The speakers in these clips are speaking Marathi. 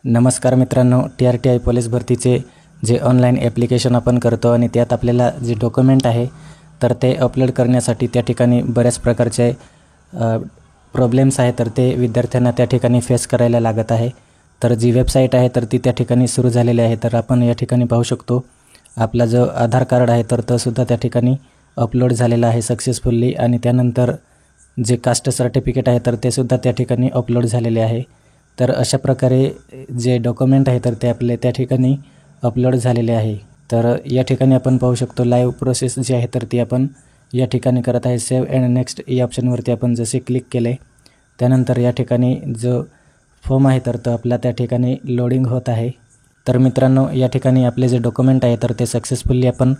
नमस्कार मित्रांनो, TRTI पोलीस भरतीचे जे ऑनलाईन ॲप्लिकेशन आपण करतो आणि त्यात आपल्याला जे डॉक्युमेंट आहे तर ते अपलोड करण्यासाठी त्या ठिकाणी बऱ्याच प्रकारचे प्रॉब्लेम्स आहे तर ते विद्यार्थ्यांना त्या ठिकाणी फेस करायला लागत आहे। तर जी वेबसाईट आहे तर ती त्या ठिकाणी सुरू झालेली आहे। तर आपण या ठिकाणी पाहू शकतो आपला जो आधार कार्ड आहे तर तो सुद्धा त्या ठिकाणी अपलोड झालेला आहे सक्सेसफुली आणि त्यानंतर जे कास्ट सर्टिफिकेट आहे तर ते सुद्धा त्या ठिकाणी अपलोड झालेले आहे। तर अशा प्रकारे जे डॉक्युमेंट आहे तर ते आपले त्या ठिकाणी अपलोड झालेले आहे। तर या ठिकाणी आपण पाहू शकतो लाईव्ह प्रोसेस जी आहे तर ती आपण या ठिकाणी करत आहे। सेव्ह अँड नेक्स्ट या ऑप्शनवरती आपण जसे क्लिक केले त्यानंतर या ठिकाणी जो फॉर्म आहे तर तो आपला त्या ठिकाणी लोडिंग होत आहे। तर मित्रांनो, या ठिकाणी आपले जे डॉक्युमेंट आहे तर ते सक्सेसफुली आपण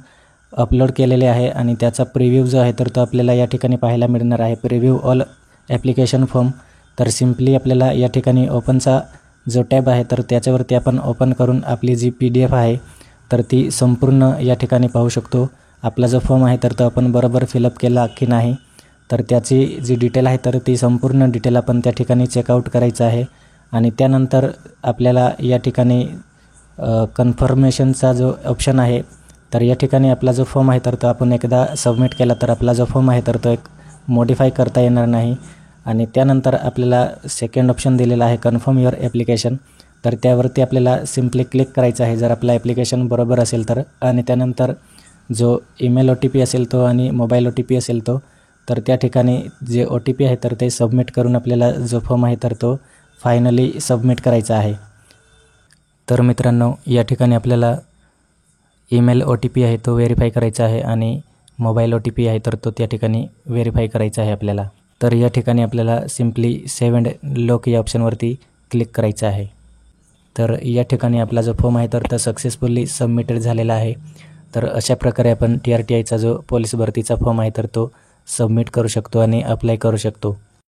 अपलोड केलेले आहे आणि त्याचा प्रिव्ह्यू जो आहे तर तो आपल्याला या ठिकाणी पाहायला मिळणार आहे। Preview all application form. तर सिम्पली आपल्याला या ठिकाणी ओपनचा जो टॅब आहे तर त्याच्यावरती आपण ओपन करून आपली जी PDF आहे तर ती संपूर्ण या ठिकाणी पाहू शकतो। आपला जो फॉर्म आहे तर तो आपण बरोबर फिलअप केला की नाही तर त्याची जी डिटेल आहे तर ती संपूर्ण डिटेल आपण त्या ठिकाणी चेकआउट करायचं आहे आणि त्यानंतर आपल्याला या ठिकाणी कन्फर्मेशनचा जो ऑप्शन आहे तर या ठिकाणी आपला जो फॉर्म आहे तर तो आपण एकदा सबमिट केला तर आपला जो फॉर्म आहे तर तो एक मॉडिफाय करता येणार नाही आणि त्यानंतर आपल्याला सेकंड ऑप्शन दिलेला आहे कन्फर्म युअर ॲप्लिकेशन। तर त्यावरती आपल्याला सिम्पली क्लिक करायचं आहे जर आपलं ॲप्लिकेशन बरोबर असेल तर आणि त्यानंतर जो ईमेल OTP असेल तो आणि मोबाईल OTP असेल तो तर त्या ठिकाणी जे OTP आहे तर ते सबमिट करून आपल्याला जो फॉर्म आहे तर तो फायनली सबमिट करायचा आहे। तर मित्रांनो, या ठिकाणी आपल्याला ईमेल OTP आहे तो व्हेरीफाय करायचा आहे आणि मोबाईल OTP आहे तर तो त्या ठिकाणी व्हेरीफाय करायचा आहे आपल्याला। तर या ठिकाणी आपल्याला सिम्पली सेव्ह अँड लॉक या ऑप्शनवरती क्लिक करायचं आहे। तर या ठिकाणी आपला जो फॉर्म आहे तर तो सक्सेसफुली सबमिटेड झालेला आहे। तर अशा प्रकारे आपण TRTIचा जो पोलीस भरतीचा फॉर्म आहे तर तो सबमिट करू शकतो आणि अप्लाय करू शकतो।